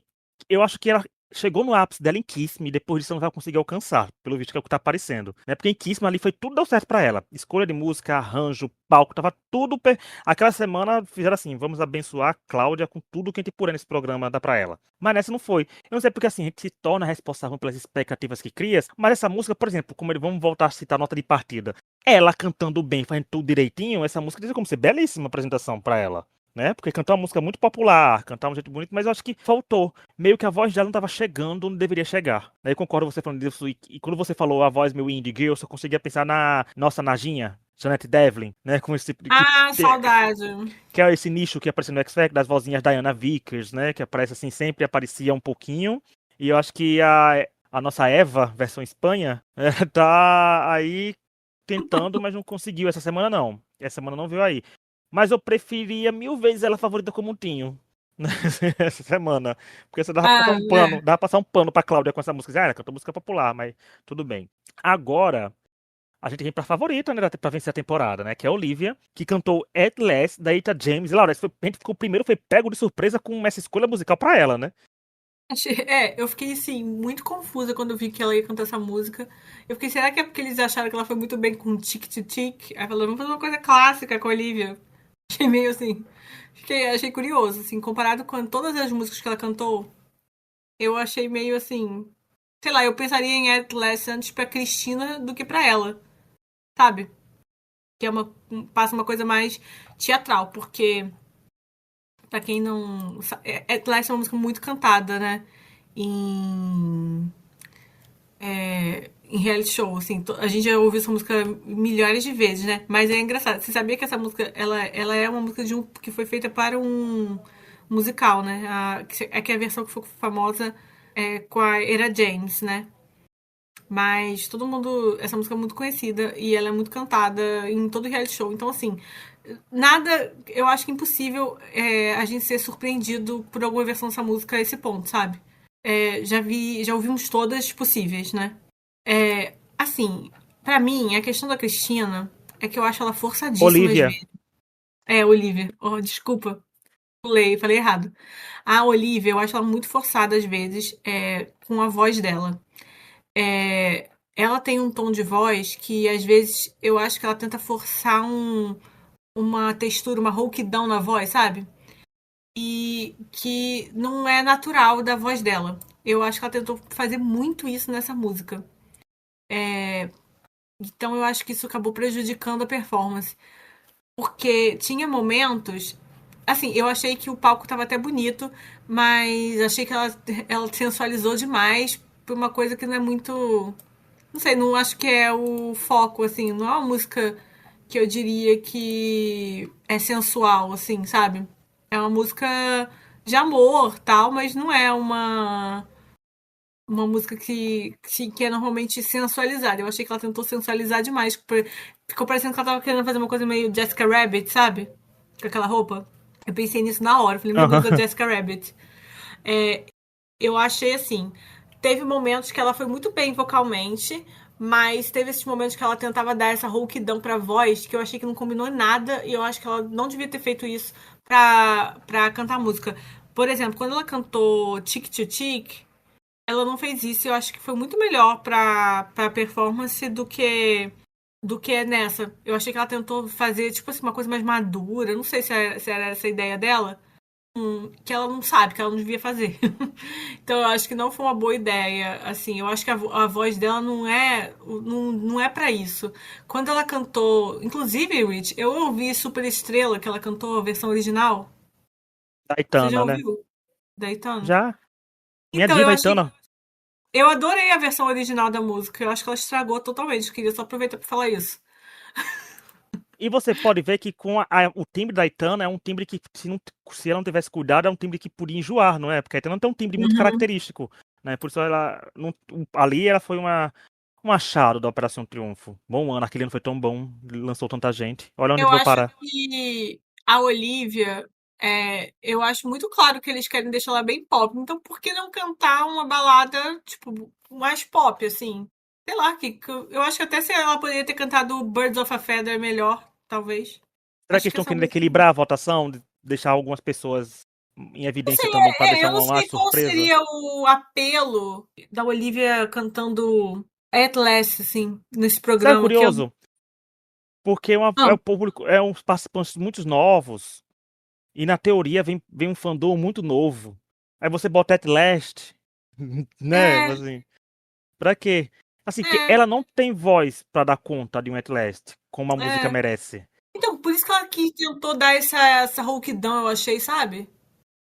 eu acho que ela chegou no ápice dela em Kiss Me, e depois disso ela não vai conseguir alcançar, pelo visto que é o que tá aparecendo. Né? Porque em Kiss Me ali foi tudo deu certo pra ela. Escolha de música, arranjo, palco, tava tudo. Aquela semana fizeram assim: vamos abençoar a Cláudia com tudo que a gente puder nesse programa, dá pra ela. Mas nessa não foi. Eu não sei porque assim, a gente se torna responsável pelas expectativas que cria, mas essa música, por exemplo, vamos voltar a citar a nota de partida. Ela cantando bem, fazendo tudo direitinho, essa música diz como ser belíssima apresentação pra ela. né? Porque cantou uma música muito popular, cantar um jeito bonito, mas eu acho que faltou. Meio que a voz dela não estava chegando onde deveria chegar. Aí eu concordo com você falando disso. E quando você falou a voz meio indie girl, eu só conseguia pensar na nossa Najinha, Janet Devlin, né? Com esse tipo de, Ah, saudade. que é esse nicho que apareceu no X Factor, das vozinhas Diana Vickers, né? Que aparece assim, sempre aparecia um pouquinho. E eu acho que a nossa Eva, versão Espanha, tá aí tentando, mas não conseguiu essa semana não. Essa semana não veio aí. Mas eu preferia mil vezes ela favorita como um Tinho. Essa semana. Porque você dava pra passar Ah, um né? pano, dava pra passar um pano pra Cláudia com essa música. Ah, ela cantou música popular, mas tudo bem. Agora, a gente vem pra favorita, né? Pra vencer a temporada, né? Que é a Olivia, que cantou At Last, da Eta James. E, Laura, a gente ficou primeiro, foi pego de surpresa com essa escolha musical pra ela, né? Eu fiquei assim, muito confusa quando eu vi que ela ia cantar essa música. Eu fiquei, será que é porque eles acharam que ela foi muito bem com tic tic tic? Aí falou, vamos fazer uma coisa clássica com a Olivia. Achei meio assim. Achei curioso, assim, comparado com todas as músicas que ela cantou, eu achei meio assim. Sei lá, eu pensaria em Atlas antes pra Cristina do que pra ela, sabe? Que é passa uma coisa mais teatral, porque, pra quem não. Atlas é uma música muito cantada, né? Em em reality show, assim, a gente já ouviu essa música milhares de vezes, né? Mas é engraçado. Você sabia que essa música, ela é uma música que foi feita para um musical, né? Que é a versão que foi famosa com a Era James, né? Mas todo mundo, essa música é muito conhecida e ela é muito cantada em todo reality show. Então, assim, nada, eu acho que é impossível a gente ser surpreendido por alguma versão dessa música a esse ponto, sabe? Já ouvimos todas possíveis, né? Assim, pra mim, a questão da Cristina é que eu acho ela forçadíssima às Olivia. vezes. Olivia. Oh, desculpa. Falei errado. A Olivia, eu acho ela muito forçada às vezes, com a voz dela. Ela tem um tom de voz que às vezes eu acho que ela tenta forçar uma textura, uma rouquidão na voz, sabe? E que não é natural da voz dela. Eu acho que ela tentou fazer muito isso nessa música. Então eu acho que isso acabou prejudicando a performance. Porque tinha momentos. Assim, eu achei que o palco tava até bonito, mas achei que ela sensualizou demais por uma coisa que não é muito. Não sei, não acho que é o foco, assim. Não é uma música que eu diria que é sensual, assim, sabe? É uma música de amor, tal, mas não é uma música que é normalmente sensualizada. Eu achei que ela tentou sensualizar demais. Ficou parecendo que ela tava querendo fazer uma coisa meio Jessica Rabbit, sabe? Com aquela roupa. Eu pensei nisso na hora. Falei, meu Deus, a Aham. Jessica Rabbit. Eu achei assim. Teve momentos que ela foi muito bem vocalmente, mas teve esses momentos que ela tentava dar essa rouquidão pra voz que eu achei que não combinou nada e eu acho que ela não devia ter feito isso pra cantar música. Por exemplo, quando ela cantou Tic to Tic, ela não fez isso. Eu acho que foi muito melhor pra performance do que é nessa. Eu achei que ela tentou fazer, tipo assim, uma coisa mais madura. Não sei se era essa a ideia dela. Que ela não sabe, que ela não devia fazer. Então eu acho que não foi uma boa ideia. Assim, eu acho que a voz dela não é para isso. Quando ela cantou, inclusive, Rich, eu ouvi Super Estrela, que ela cantou a versão original. Da Você já Aitana, né? ouviu? Da Itana? Já. Minha Então, eu diva achei Aitana. Eu adorei a versão original da música. Eu acho que ela estragou totalmente. Eu queria só aproveitar pra falar isso. E você pode ver que com o timbre da Aitana é um timbre que, se ela não tivesse cuidado, é um timbre que podia enjoar, não é? Porque a Aitana tem um timbre muito Uhum. característico, né? Por isso ela, ali ela foi um achado da Operação Triunfo. Bom ano, aquele ano foi tão bom, lançou tanta gente. Olha onde Eu veio acho parar. que a Olivia, eu acho muito claro que eles querem deixar ela bem pop. Então, por que não cantar uma balada, tipo, mais pop, assim? Sei lá, eu acho que até se ela poderia ter cantado Birds of a Feather melhor, talvez. Será que Acho eles que estão essa querendo música. equilibrar a votação, deixar algumas pessoas em Não evidência sei, também para deixar eu não uma sei qual surpresa? seria o apelo da Olivia cantando At Last, assim, nesse Sabe, programa que eu. curioso? Porque é Ah, um público, é uns participantes muito novos. E na teoria vem um fandom muito novo. Aí você bota At Last, né? é, Assim, pra quê? Assim, que é, ela não tem voz pra dar conta de um At Last, como a música é. merece. Então, por isso que ela que tentou dar essa rouquidão, eu achei, sabe?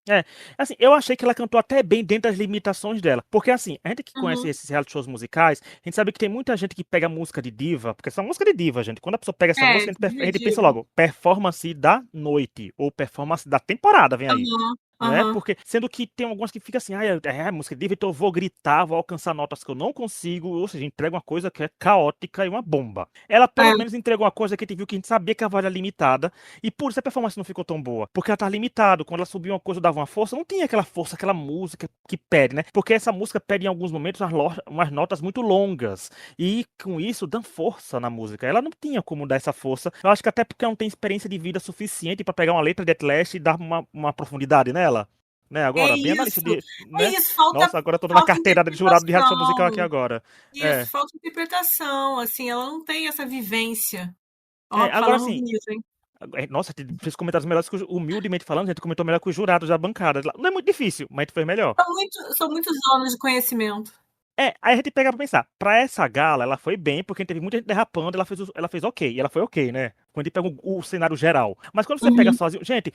É, assim, eu achei que ela cantou até bem dentro das limitações dela. Porque, assim, a gente que conhece Uhum. esses reality shows musicais, a gente sabe que tem muita gente que pega música de diva, porque essa música de diva, gente. Quando a pessoa pega essa É, música, a gente pensa dividido. logo, performance da noite, ou performance da temporada, vem aí. Aham, Né? aham. Porque, sendo que tem algumas que fica assim, música de diva, então eu vou gritar, vou alcançar notas que eu não consigo, ou seja, entrega uma coisa que é caótica e uma bomba. Ela pelo É, menos entregou uma coisa que a gente viu que a gente sabia que a voz era limitada, e por isso a performance não ficou tão boa. Porque ela tá limitada. Quando ela subiu uma coisa, dava uma força, não tinha aquela força, aquela música que pede, né? Porque essa música pede em alguns momentos umas notas muito longas. E com isso dá força na música. Ela não tinha como dar essa força. Eu acho que até porque ela não tem experiência de vida suficiente pra pegar uma letra de Outlast e dar uma profundidade nela. Né, é agora, bem analista isso. de, É né? isso, falta, Nossa, agora eu tô na falta carteirada de jurado de reality show musical aqui interpretação. agora. Isso, É. falta interpretação, assim, ela não tem essa vivência. É, Ó, agora falando sim, bonito, hein? nossa, fez comentários melhores que humildemente falando, a gente comentou melhor que os jurados da bancada. Não é muito difícil, mas a gente fez melhor. São muitos anos de conhecimento. É, aí a gente pega pra pensar, pra essa gala, ela foi bem, porque teve muita gente derrapando, ela fez ok, e ela foi ok, né? Quando a gente pega o cenário geral. Mas quando você pega Uhum, sozinho, gente,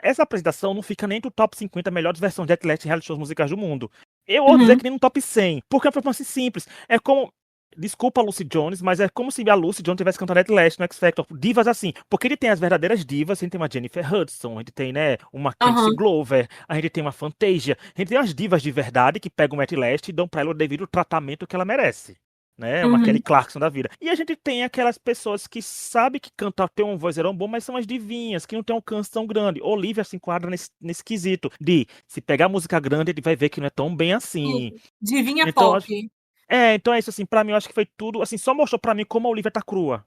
essa apresentação não fica nem do top 50 melhores versões de Atlético e reality shows musicais do mundo. Eu vou dizer uhum. que nem no top 100, porque é uma performance simples. É como. Desculpa a Lucy Jones, mas é como se a Lucy Jones tivesse cantado Atlético no X Factor. Divas assim. Porque ele tem as verdadeiras divas. A gente tem uma Jennifer Hudson, a gente tem, né, uma Candice Aham, Glover, a gente tem uma Fantasia. A gente tem as divas de verdade que pegam o Atlético e dão pra ela o devido tratamento que ela merece. Né, uma Kelly uhum. Clarkson da vida. E a gente tem aquelas pessoas que sabem que cantar tem um vozeirão bom, mas são as divinhas, que não tem um alcance tão grande. Olivia se enquadra nesse quesito de se pegar música grande, ele vai ver que não é tão bem assim. Isso. Divinha Então, pop. então é isso, assim, pra mim eu acho que foi tudo, assim, só mostrou pra mim como a Olivia tá crua,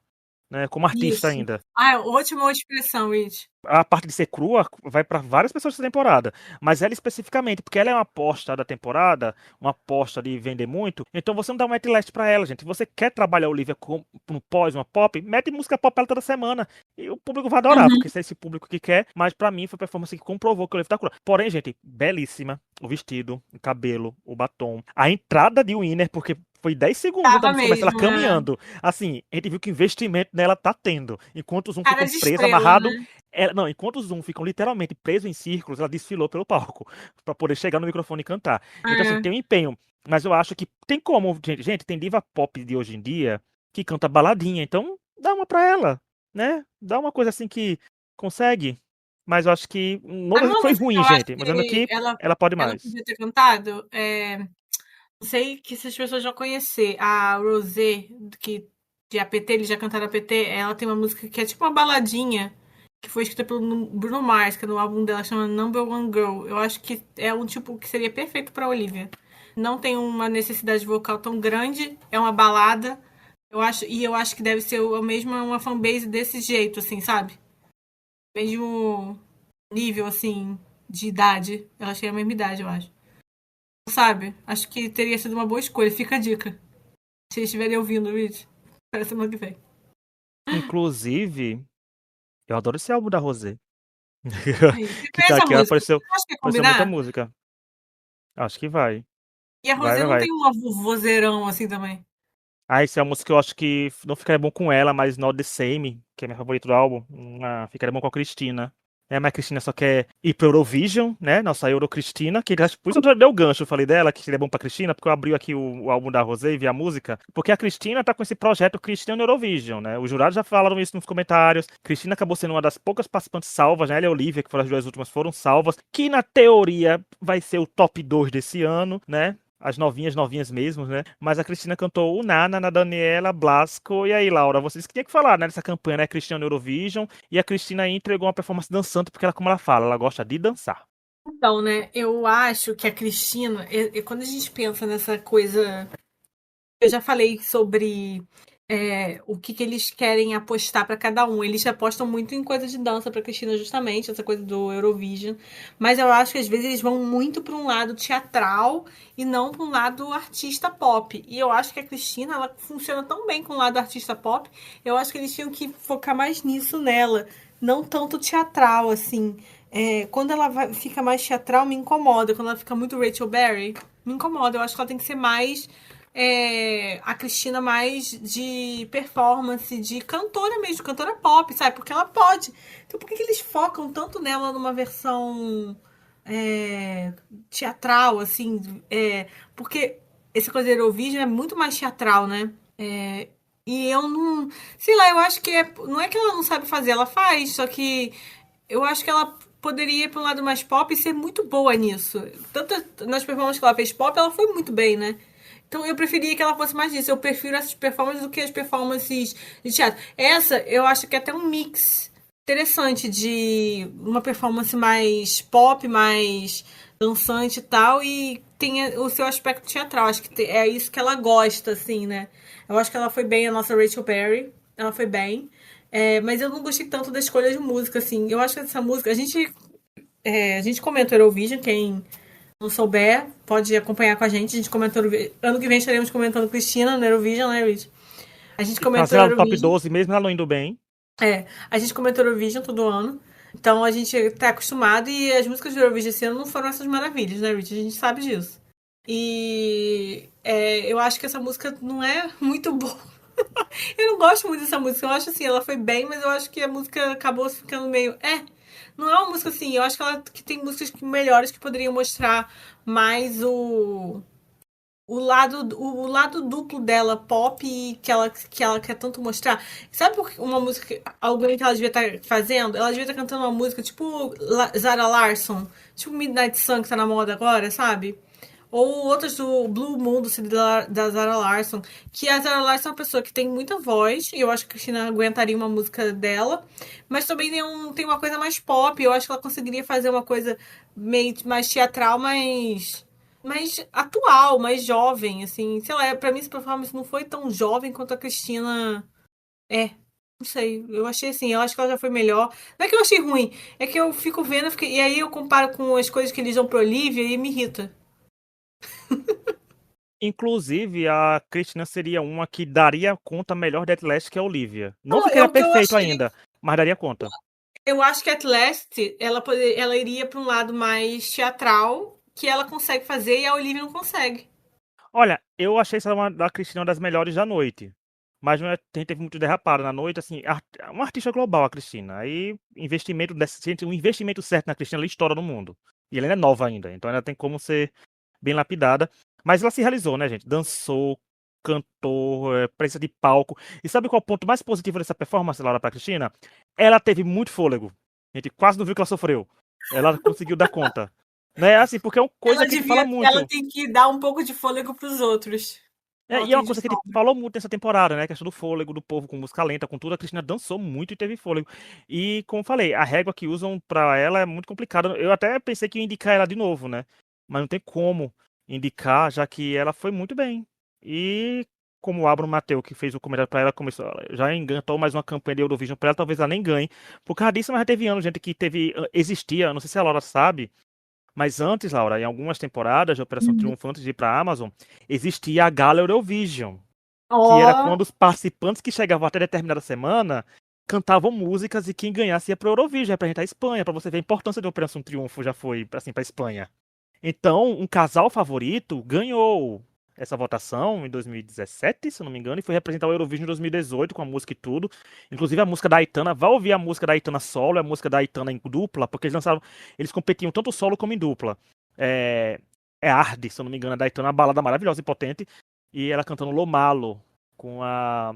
né, como artista Isso. ainda. Ah, ótima expressão, Rich. A parte de ser crua vai pra várias pessoas essa temporada, mas ela especificamente, porque ela é uma aposta da temporada, uma aposta de vender muito, então você não dá um list pra ela, gente. Você quer trabalhar a Olivia com um pós, uma pop, mete música pop pra ela toda semana, e o público vai adorar, Uhum. porque se é esse público que quer, mas pra mim foi a performance que comprovou que a Olivia tá crua. Porém, gente, belíssima, o vestido, o cabelo, o batom, a entrada de Winner, porque foi 10 segundos da Tava música começa ela mesmo, é. caminhando. Assim, a gente viu que o investimento nela tá tendo. Enquanto os um Cara ficam de presos, estrela, amarrado, né? não, enquanto os Zoom ficam literalmente presos em círculos, ela desfilou pelo palco pra poder chegar no microfone e cantar. Então, assim, É. tem um empenho. Mas eu acho que tem como, gente, tem diva pop de hoje em dia que canta baladinha. Então, dá uma pra ela, né? Dá uma coisa assim que consegue. Mas eu acho que não Sabe vou dizer que uma foi música que ruim, eu acho gente. Mas dizendo que que ela pode ela mais. podia ter cantado? Não sei que se as pessoas já conhecer. A Rosé, que de APT, eles já cantaram APT, ela tem uma música que é tipo uma baladinha, que foi escrita pelo Bruno Mars, que é no álbum dela chama Number One Girl. Eu acho que é um tipo que seria perfeito pra Olivia. Não tem uma necessidade vocal tão grande, é uma balada. Eu acho que deve ser a mesma uma fanbase desse jeito, assim, sabe? Mesmo nível, assim, de idade. Ela tem a mesma idade, eu acho. Sabe? Acho que teria sido uma boa escolha. Fica a dica. Se eles estiverem ouvindo, Rich. Para semana que vem. Inclusive, eu adoro esse álbum da Rosé. Aí, você Que tá conhece a aqui, música? Você acha que ia apareceu muita combinar? música. Acho que vai. E a Vai, Rosé vai, não vai. tem um vozeirão assim também. Ah, esse é uma música que eu acho que não ficaria bom com ela, mas Not the Same, que é minha favorita do álbum, ficaria bom com a Cristina. Mas a Cristina só quer ir pro Eurovision, né? Nossa Euro Cristina, que por isso eu já dei o gancho, eu falei dela, que seria bom pra Cristina, porque eu abri aqui o álbum da Rosé e vi a música, porque a Cristina tá com esse projeto Cristina no Eurovision, né? Os jurados já falaram isso nos comentários. Cristina acabou sendo uma das poucas participantes salvas, né? Ela e a Olivia, que foram as duas últimas, foram salvas, que na teoria vai ser o top 2 desse ano, né? As novinhas, novinhas mesmo, né? Mas a Cristina cantou o Nana, na Daniela, Blasco. E aí, Laura, vocês que tinham que falar, né? Nessa campanha, né? Cristina no Eurovision. E a Cristina aí entregou uma performance dançante, porque ela, como ela fala, ela gosta de dançar. Então, né? Eu acho que a Cristina, quando a gente pensa nessa coisa. Eu já falei sobre o que, que eles querem apostar para cada um. Eles apostam muito em coisa de dança para Cristina, justamente, essa coisa do Eurovision. Mas eu acho que às vezes eles vão muito para um lado teatral e não para um lado artista pop. E eu acho que a Cristina, ela funciona tão bem com o lado artista pop. Eu acho que eles tinham que focar mais nisso nela. Não tanto teatral, assim. Quando ela fica mais teatral, me incomoda. Quando ela fica muito Rachel Berry, me incomoda. Eu acho que ela tem que ser mais. a Cristina mais de performance, de cantora mesmo, cantora pop, sabe? Porque ela pode. Então por que eles focam tanto nela numa versão teatral, assim? Porque essa coisa da Eurovision é muito mais teatral, né? E eu não. Sei lá, eu acho que não é que ela não sabe fazer, ela faz, só que eu acho que ela poderia ir para um lado mais pop e ser muito boa nisso. Tanto nas performances que ela fez pop, ela foi muito bem, né? Então eu preferia que ela fosse mais disso. Eu prefiro essas performances do que as performances de teatro. Essa, eu acho que é até um mix interessante de uma performance mais pop, mais dançante e tal, e tem o seu aspecto teatral. Acho que é isso que ela gosta, assim, né? Eu acho que ela foi bem, a nossa Rachel Berry. Ela foi bem. Mas eu não gostei tanto da escolha de música, assim. Eu acho que essa música. A gente comenta o Eurovision, quem não souber, pode acompanhar com a gente. A gente comentou. Ano que vem estaremos comentando Cristina no Eurovision, né, Rich? A gente E comentou fazer o ela no top Eurovision. 12 mesmo ela não indo bem. A gente comentou o Eurovision todo ano. Então a gente tá acostumado e as músicas do Eurovision esse ano não foram essas maravilhas, né, Rich? A gente sabe disso. E eu acho que essa música não é muito boa. Eu não gosto muito dessa música. Eu acho assim, ela foi bem, mas eu acho que a música acabou ficando meio. Não é uma música assim. Eu acho que ela que tem músicas melhores que poderiam mostrar mais o lado duplo dela, pop, e que ela quer tanto mostrar. Sabe uma música, alguém que ela devia estar fazendo? Ela devia estar cantando uma música tipo Zara Larsson, tipo Midnight Sun, que tá na moda agora, sabe? Ou outras do Blue Moon, da Zara Larsson. Que a Zara Larsson é uma pessoa que tem muita voz, e eu acho que a Cristina aguentaria uma música dela, mas também tem uma coisa mais pop. Eu acho que ela conseguiria fazer uma coisa meio mais teatral, mais atual, mais jovem, assim. Sei lá, pra mim essa performance não foi tão jovem quanto a Cristina é. Não sei, eu achei assim, eu acho que ela já foi melhor. Não é que eu achei ruim, é que eu fico vendo, e aí eu comparo com as coisas que eles dão pro Olivia e me irrita. Inclusive, a Cristina seria uma que daria conta melhor de Outlast que a Olivia. Não Não, ficaria o que eu perfeito achei. ainda, mas daria conta. Eu acho que a Last, ela iria pra um lado mais teatral, que ela consegue fazer e a Olivia não consegue. Olha, eu achei essa uma da Cristina uma das melhores da noite. Mas não é, teve muito derrapado na noite, assim, uma artista global, a Cristina. Aí, investimento gente, um investimento certo na Cristina, ela estoura no mundo. E ela ainda é nova ainda, então ainda tem como ser bem lapidada. Mas ela se realizou, né, gente? Dançou, cantou, presença de palco. E sabe qual é o ponto mais positivo dessa performance, Laura, pra Cristina? Ela teve muito fôlego. A gente quase não viu que ela sofreu. Ela conseguiu dar conta. Né? Assim, porque é uma coisa que a gente fala Ela muito. tem que dar um pouco de fôlego pros outros. Ela E é tem uma de coisa que a gente sobra. falou muito nessa temporada, né? A questão do fôlego, do povo com música lenta, com tudo. A Cristina dançou muito e teve fôlego. E, como falei, a régua que usam pra ela é muito complicada. Eu até pensei que ia indicar ela de novo, né? Mas não tem como indicar, já que ela foi muito bem. E, como o Abro Mateu, que fez o comentário pra ela, começou, já engatou mais uma campanha de Eurovision pra ela, talvez ela nem ganhe. Por causa disso, mas já teve anos, gente, que existia, não sei se a Laura sabe. Mas antes, Laura, em algumas temporadas de Operação Triunfo, antes de ir pra Amazon, existia a Gala Eurovision, que era Ó, quando os participantes que chegavam até determinada semana cantavam músicas e quem ganhasse ia pro Eurovision, representar a Espanha, pra você ver a importância da Operação Triunfo já foi assim pra Espanha. Então, um casal favorito ganhou essa votação em 2017, se eu não me engano, e foi representar o Eurovision em 2018 com a música e tudo. Inclusive a música da Aitana, vai ouvir a música da Aitana solo, a música da Aitana em dupla, porque eles competiam tanto solo como em dupla. É, Arde, se eu não me engano, a da Aitana, uma balada maravilhosa e potente, e ela cantando Lomalo com a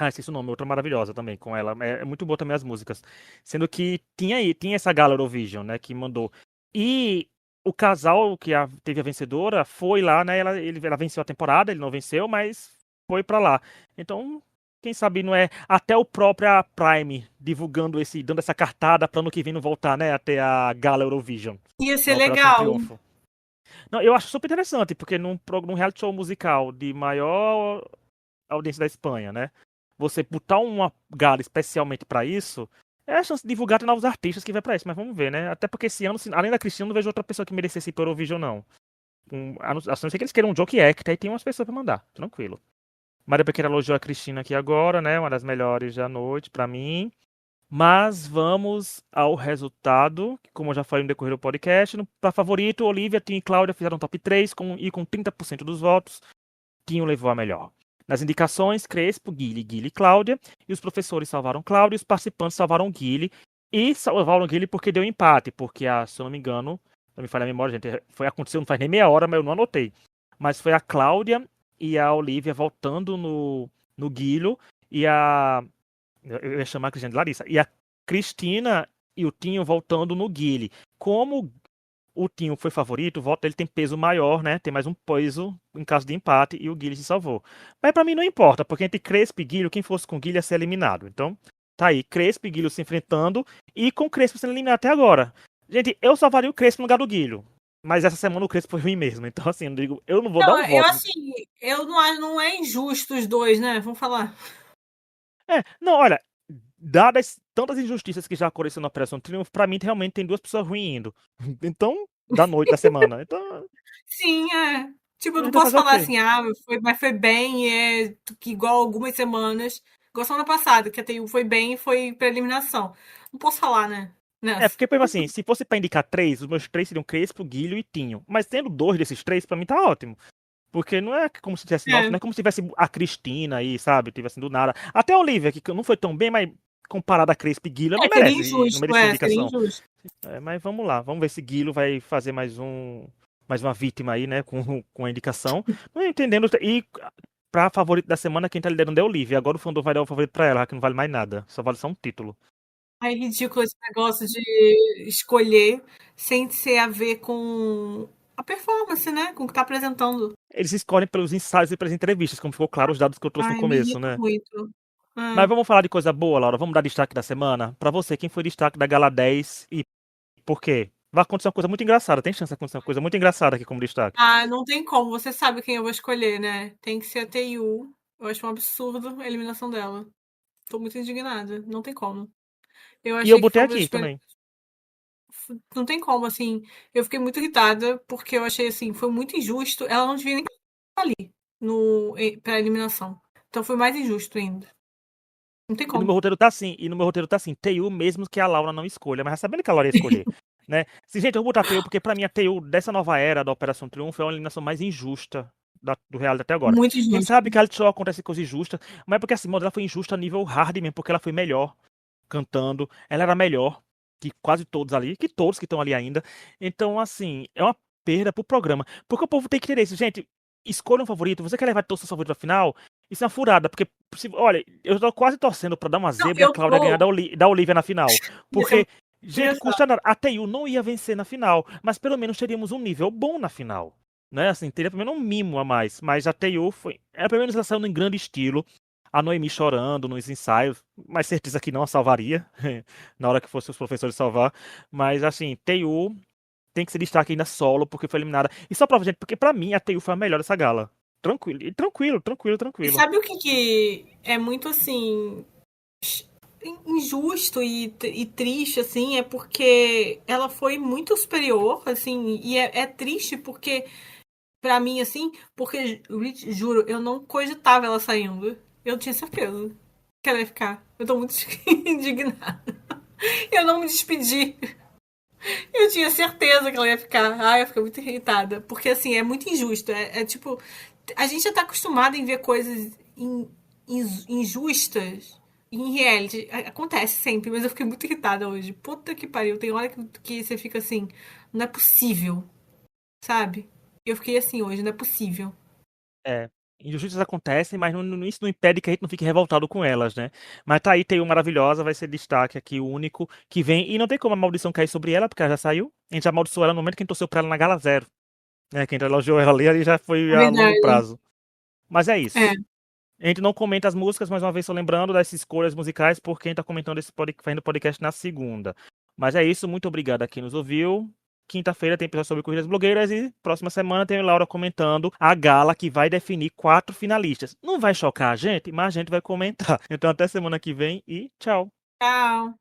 esqueci o nome, outra maravilhosa também com ela. É muito boa também as músicas. Sendo que tinha essa gala Eurovision, né, que mandou. E o casal que teve a vencedora foi lá, né, ela venceu a temporada, ele não venceu, mas foi pra lá. Então, quem sabe não é até o próprio Prime divulgando dando essa cartada pra ano que vem não voltar, né, até a gala Eurovision, ia na ser Operação legal. Triunfo. Não, eu acho super interessante, porque num reality show musical de maior audiência da Espanha, né? Você botar uma gala especialmente pra isso, é a chance de divulgar novos artistas que vai pra isso, mas vamos ver, né? Até porque esse ano, além da Cristina, não vejo outra pessoa que merecesse ir pro Eurovision, não. A não ser que eles queiram um Joke Act, aí tem umas pessoas pra mandar, tranquilo. Maria Pequena elogiou a Cristina aqui agora, né? Uma das melhores da noite pra mim. Mas vamos ao resultado, que como eu já falei no decorrer do podcast, para favorito, Olivia, Tim e Cláudia fizeram top 3 com 30% dos votos. Tinho levou a melhor. Nas indicações, Crespo, Guile e Cláudia. E os professores salvaram Cláudia e os participantes salvaram Guile. E salvaram Guile porque deu empate. Porque, se eu não me engano, não me falha a memória, gente, aconteceu não faz nem meia hora, mas eu não anotei. Mas foi a Cláudia e a Olivia voltando no Guilho. E eu ia chamar a Cristina de Larissa. E a Cristina e o Tinho voltando no Guile. Como o Tinho foi favorito, o voto dele tem peso maior, né? Tem mais um peso em caso de empate e o Guilherme se salvou. Mas pra mim não importa, porque entre Crespo e Guilherme, quem fosse com o Guilherme ia ser eliminado. Então, tá aí, Crespo e Guilherme se enfrentando e com o Crespo sendo eliminado até agora. Gente, eu salvaria o Crespo no lugar do Guilherme. Mas essa semana o Crespo foi ruim mesmo. Então, assim, eu não vou dar um eu voto. assim, eu não acho, não é injusto os dois, né? Vamos falar. Não, olha, dadas tantas injustiças que já aconteceram na Operação Triunfo, pra mim realmente tem duas pessoas ruins indo. Então, da noite, da semana. Então, Sim, é. Tipo, a eu não gente vai posso fazer o falar quê? assim, mas foi bem, que igual algumas semanas, igual semana passada, que a TU foi bem e foi pra eliminação. Não posso falar, né? Nessa. Porque, por exemplo, assim, se fosse pra indicar três, os meus três seriam Crespo, Guilho e Tinho. Mas tendo dois desses três, pra mim tá ótimo. Porque não é como se tivesse, nossa, É, não é como se tivesse a Cristina aí, sabe? Tivesse do nada. Até a Olivia, que não foi tão bem, mas comparada a Crespo e Guilho, não seria merece, não injusto, merecia seria indicação. injusto. Mas vamos lá, vamos ver se Guilho vai fazer mais uma vítima aí, né, com a indicação. Não entendendo, e pra favorito da semana, quem tá liderando é a Olivia. Agora o fandom vai dar o favorito pra ela, que não vale mais nada, só vale só um título. É ridículo esse negócio de escolher sem ser a ver com a performance, né? Com o que tá apresentando. Eles escolhem pelos ensaios e pelas entrevistas, como ficou claro os dados que eu trouxe no Ai, me começo, irrita né? muito. Mas É. vamos falar de coisa boa, Laura. Vamos dar destaque da semana? Pra você, quem foi destaque da Gala 10 e por quê? Vai acontecer uma coisa muito engraçada. Tem chance de acontecer uma coisa muito engraçada aqui como destaque. Ah, não tem como. Você sabe quem eu vou escolher, né? Tem que ser a TU. Eu acho um absurdo a eliminação dela. Tô muito indignada. Não tem como. Eu E eu achei que botei foi uma das aqui também. Não tem como, assim. Eu fiquei muito irritada porque eu achei assim, foi muito injusto. Ela não devia nem estar ali pra eliminação. Então foi mais injusto ainda. Não tem E no meu como. roteiro tá assim. E no meu roteiro tá assim. TU mesmo que a Laura não escolha. Mas já sabendo que a Laura ia escolher. Né? Se, gente, eu vou botar TU porque pra mim a TU dessa nova era da Operação Triunfo é uma eliminação mais injusta do reality até agora. Muito A gente injusto. sabe que a reality show acontece coisa injusta. Mas é porque assim, ela foi injusta a nível hard mesmo. Porque ela foi melhor cantando. Ela era melhor que quase todos ali. Que todos que estão ali ainda. Então, assim, é uma perda pro programa. Porque o povo tem que ter isso. Gente, escolha um favorito. Você quer levar todos os seus favoritos pra final? Isso é uma furada, porque, olha, eu tô quase torcendo pra dar uma Não, zebra e a eu Cláudia ganhar tô. da Olivia na final. Ia ser Porque, muito gente, engraçado. custa nada. A TU não ia vencer na final, mas pelo menos teríamos um nível bom na final. Né? Assim, teria pelo menos um mimo a mais. Mas a TU foi. Pelo menos ela saiu em grande estilo. A Noemi chorando nos ensaios, mas certeza que não a salvaria, na hora que fosse os professores salvar. Mas, assim, TU tem que ser destaque ainda solo, porque foi eliminada. E só prova, gente, porque pra mim a TU foi a melhor dessa gala. Tranquilo, tranquilo, tranquilo, E tranquilo. sabe o que é muito assim injusto e triste assim, é porque ela foi muito superior, assim, e é triste porque pra mim assim, porque juro, eu não cogitava ela saindo. Eu tinha certeza que ela ia ficar. Eu tô muito indignada. Eu não me despedi. Eu tinha certeza que ela ia ficar. Ai, eu fiquei muito irritada. Porque, assim, é muito injusto. É tipo. A gente já tá acostumado em ver coisas injustas em reality. Acontece sempre, mas eu fiquei muito irritada hoje. Puta que pariu. Tem hora que você fica assim. Não é possível, sabe? Eu fiquei assim hoje, não é possível. É, injustiças acontecem, mas isso não impede que a gente não fique revoltado com elas, né? Mas tá aí, tem uma maravilhosa, vai ser destaque aqui, o único que vem. E não tem como a maldição cair sobre ela, porque ela já saiu. A gente amaldiçoou ela no momento que a gente torceu pra ela na Gala Zero. Né? Quem elogiou ela ali já foi É a longo verdade. prazo. Mas é É. isso. A gente não comenta as músicas, mais uma vez só lembrando das escolhas musicais, por quem tá comentando fazendo podcast na segunda. Mas é isso, muito obrigado a quem nos ouviu. Quinta-feira tem episódio sobre corridas blogueiras e próxima semana tem a Laura comentando a gala que vai definir 4 finalistas. Não vai chocar a gente, mas a gente vai comentar. Então até semana que vem e tchau. Tchau.